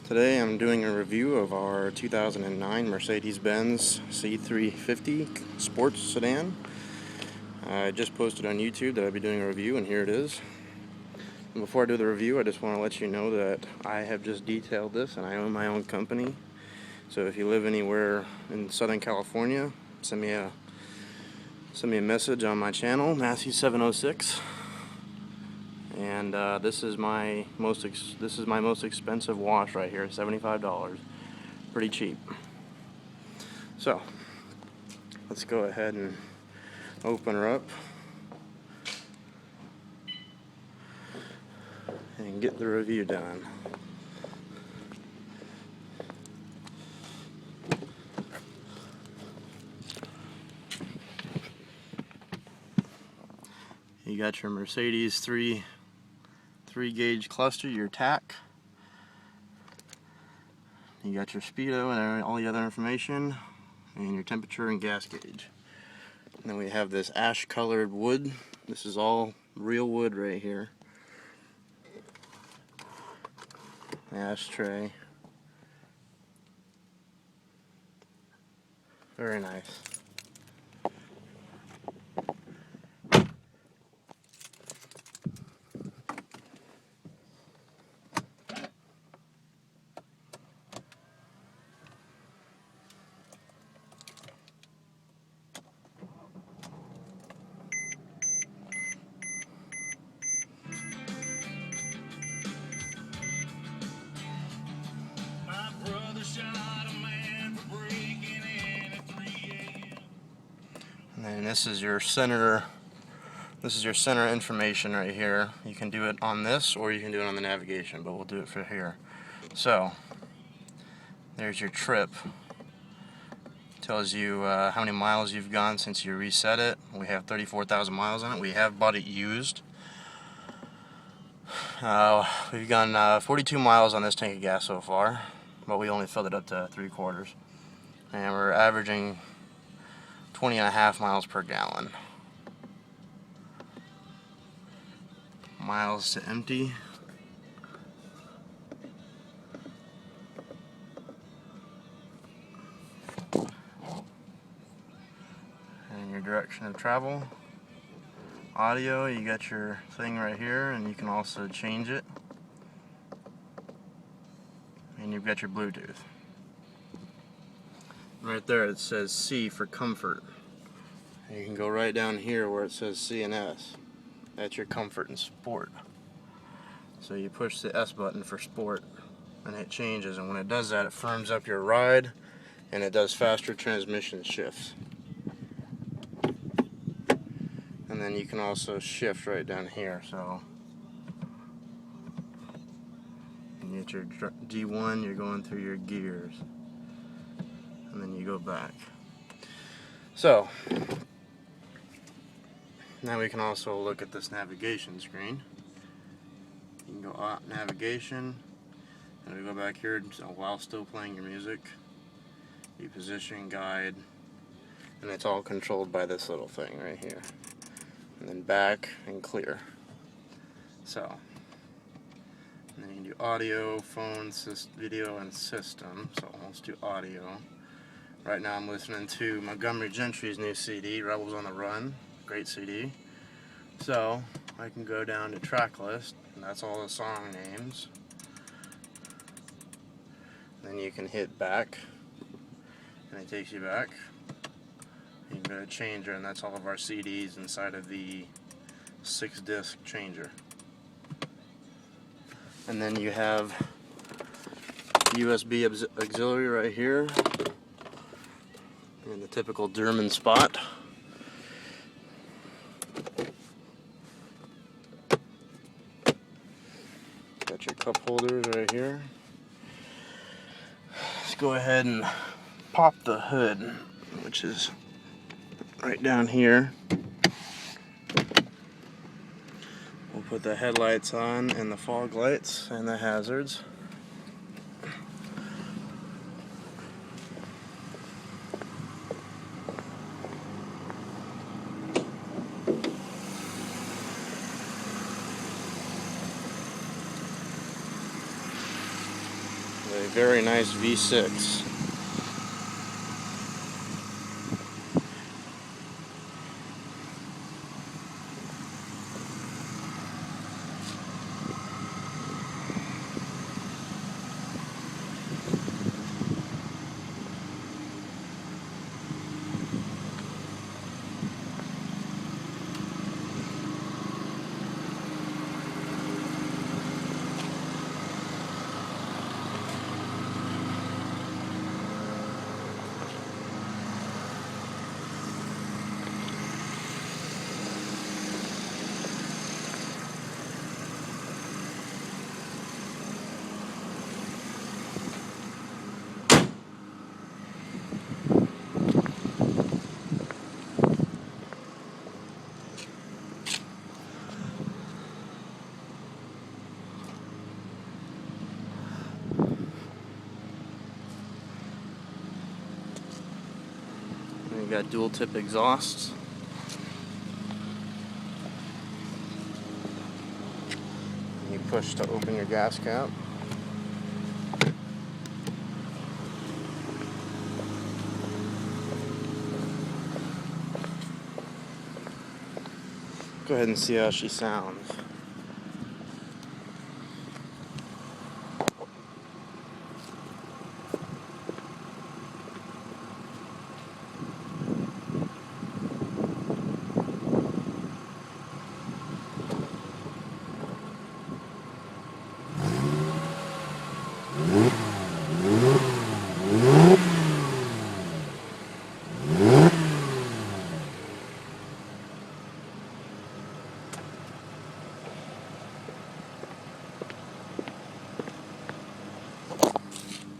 Today I'm doing a review of our 2009 Mercedes-Benz C350 Sport Sedan. I just posted on YouTube that I'll be doing a review, and here it is. And before I do the review, I just want to let you know that I have just detailed this and I own my own company. So if you live anywhere in Southern California, send me a message on my channel, Matthew706. And this is my most expensive wash right here, $75. Pretty cheap. So let's go ahead and open her up and get the review done. You got your Mercedes 3 gauge cluster, your TAC. You got your speedo and all the other information, and your temperature and gas gauge. And then we have this ash colored wood. This is all real wood right here. Ashtray. Very nice. And then this is your center information right here. You can do it on this or you can do it on the navigation, but we'll do it for here. So there's your trip. Tells you how many miles you've gone since you reset it. We have 34,000 miles on it. We have bought it used. We've gone 42 miles on this tank of gas so far, but we only filled it up to 3/4, and we're averaging 20.5 miles per gallon. Miles to empty. And your direction of travel. Audio, you got your thing right here, and you can also change it. And you've got your Bluetooth. Right there it says C for comfort. And you can go right down here where it says C and S. That's your comfort and sport. So you push the S button for sport and it changes, and when it does that, it firms up your ride and it does faster transmission shifts. And then you can also shift right down here. So you get your D1, you're going through your gears, and then you go back. So now we can also look at this navigation screen. You can go out navigation, and we go back here while still playing your music. You position, guide, and it's all controlled by this little thing right here. And then back and clear. So, and then you can do audio, phone, video, and system. So let's do audio. Right now I'm listening to Montgomery Gentry's new CD, Rebels on the Run. Great CD. So I can go down to track list, and that's all the song names. Then you can hit back, and it takes you back. You can go to changer, and that's all of our CDs inside of the 6-disc changer. And then you have USB auxiliary right here in the typical German spot. Got your cup holders right here. Let's go ahead and pop the hood, which is right down here. We'll put the headlights on and the fog lights and the hazards. a very nice V6. You got dual tip exhausts. You push to open your gas cap. Go ahead and see how she sounds.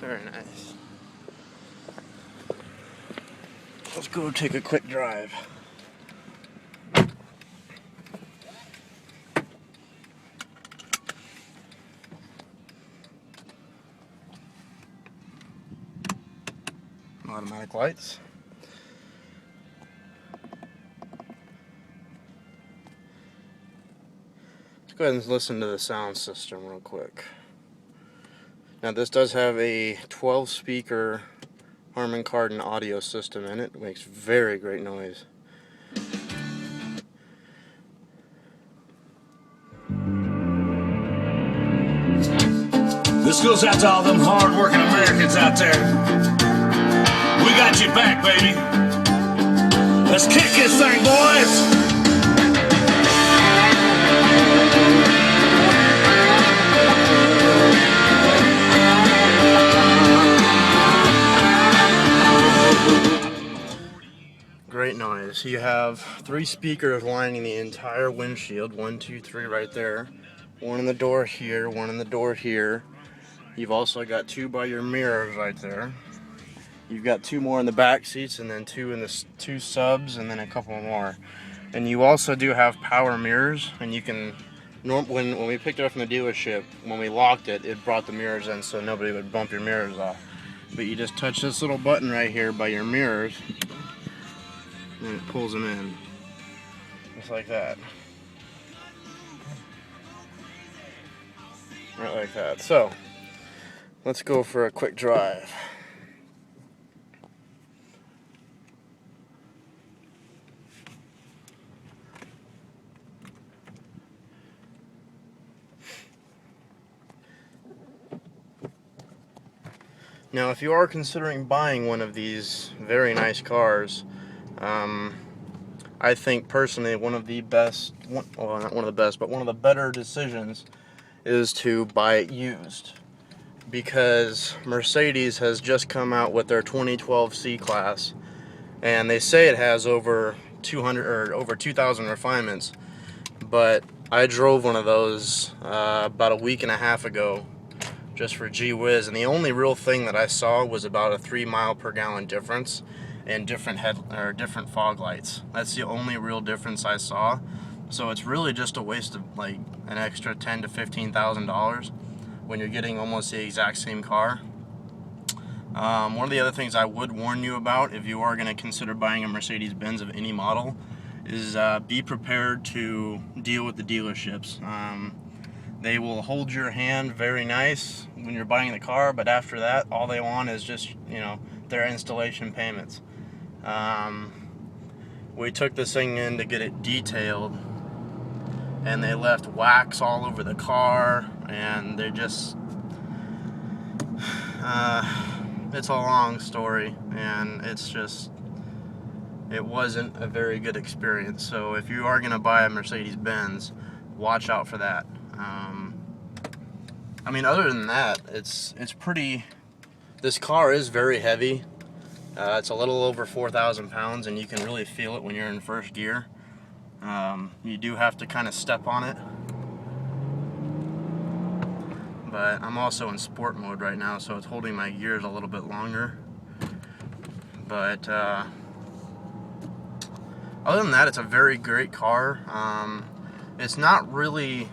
Very nice. Let's go take a quick drive. Automatic lights. Let's go ahead and listen to the sound system real quick. Now this does have a 12 speaker Harman Kardon audio system in it. It makes very great noise. This goes out to all them hard-working Americans out there. We got you back, baby. Let's kick this thing, boys. Great noise. You have 3 speakers lining the entire windshield. 1, 2, 3 right there. One in the door here, one in the door here. You've also got 2 by your mirrors right there. You've got 2 more in the back seats, and then 2 in the 2 subs, and then a couple more. And you also do have power mirrors, and you can, when we picked it up from the dealership, when we locked it, it brought the mirrors in so nobody would bump your mirrors off. But you just touch this little button right here by your mirrors, and it pulls them in, just like that. Right like that. So, let's go for a quick drive. Now, if you are considering buying one of these very nice cars, I think personally one of the best, well, not one of the best, but one of the better decisions is to buy it used, because Mercedes has just come out with their 2012 C-Class, and they say it has over 200 or over 2,000 refinements, but I drove one of those about a week and a half ago just for gee whiz, and the only real thing that I saw was about a 3 mile per gallon difference in different different fog lights. That's the only real difference I saw. So it's really just a waste of like an extra $10,000 to $15,000 when you're getting almost the exact same car. One of the other things I would warn you about if you are going to consider buying a Mercedes-Benz of any model is be prepared to deal with the dealerships. They will hold your hand very nice when you're buying the car, but after that, all they want is just, their installation payments. We took this thing in to get it detailed, and they left wax all over the car, and they just, it's a long story, and it wasn't a very good experience. So if you are going to buy a Mercedes-Benz, watch out for that. I mean, other than that, it's pretty, this car is very heavy. It's a little over 4,000 pounds, and you can really feel it when you're in first gear. You do have to kind of step on it. But I'm also in sport mode right now, so it's holding my gears a little bit longer. But other than that, it's a very great car. It's not really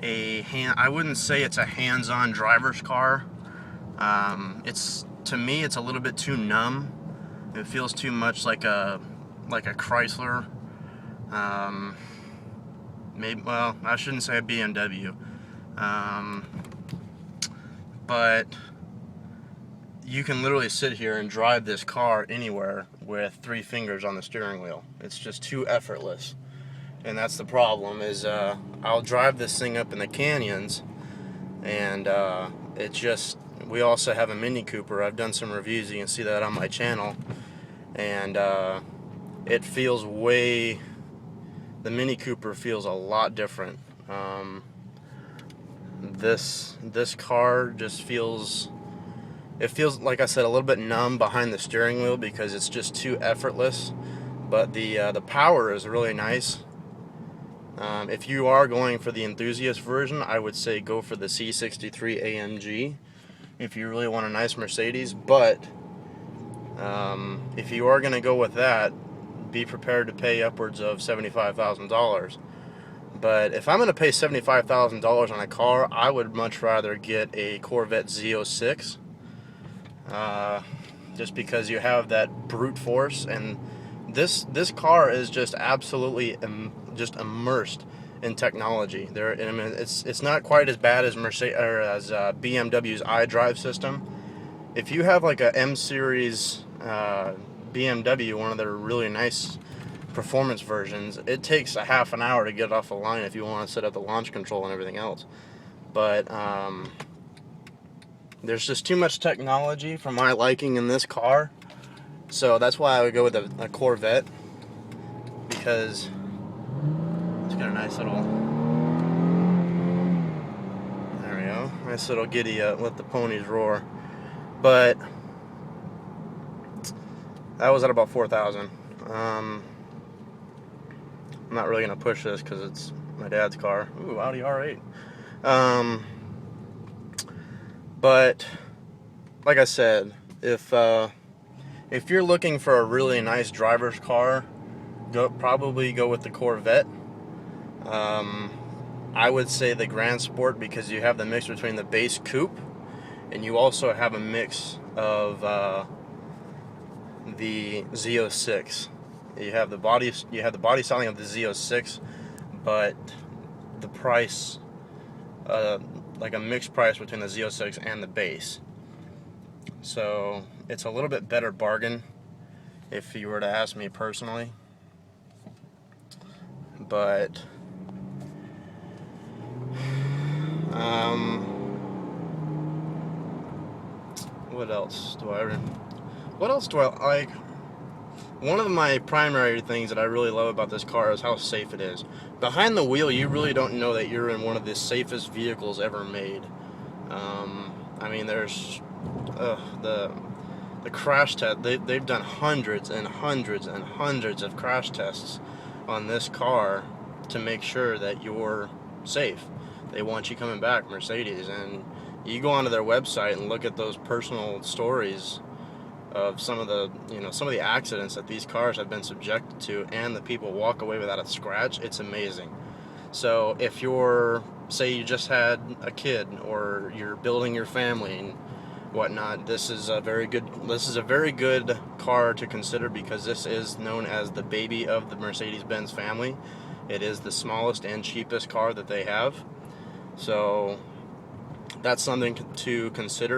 I wouldn't say it's a hands-on driver's car. To me, it's a little bit too numb. It feels too much like a Chrysler. Well, I shouldn't say a BMW. But you can literally sit here and drive this car anywhere with 3 fingers on the steering wheel. It's just too effortless. And that's the problem, is I'll drive this thing up in the canyons, and we also have a Mini Cooper. I've done some reviews, you can see that on my channel, and it feels the Mini Cooper feels a lot different. This car just feels, like I said, a little bit numb behind the steering wheel because it's just too effortless, but the power is really nice. If you are going for the enthusiast version, I would say go for the C63 AMG if you really want a nice Mercedes. But if you are going to go with that, be prepared to pay upwards of $75,000. But if I'm going to pay $75,000 on a car, I would much rather get a Corvette Z06, just because you have that brute force, and this car is just absolutely just immersed in technology. It's not quite as bad as BMW's iDrive system. If you have like a M series BMW, one of their really nice performance versions, it takes a half an hour to get it off the line if you want to set up the launch control and everything else. But there's just too much technology for my liking in this car, so that's why I would go with a Corvette, because it's got a nice little, there we go, nice little giddy up, let the ponies roar. But that was at about 4,000. I'm not really going to push this because it's my dad's car. Ooh, Audi R8. But like I said, if you're looking for a really nice driver's car, probably go with the Corvette. I would say the Grand Sport, because you have the mix between the base coupe, and you also have a mix of the Z06. You have the body styling of the Z06, but the price, like a mixed price between the Z06 and the base. So it's a little bit better bargain if you were to ask me personally. But what else do I like? One of my primary things that I really love about this car is how safe it is. Behind the wheel, you really don't know that you're in one of the safest vehicles ever made. I mean, there's the crash test. They've done hundreds and hundreds and hundreds of crash tests on this car to make sure that you're safe. They want you coming back, Mercedes, and you go onto their website and look at those personal stories of some of the accidents that these cars have been subjected to, and the people walk away without a scratch. It's amazing. So if say you just had a kid, or you're building your family and whatnot, this is a very good car to consider, because this is known as the baby of the Mercedes-Benz family. It is the smallest and cheapest car that they have. So that's something to consider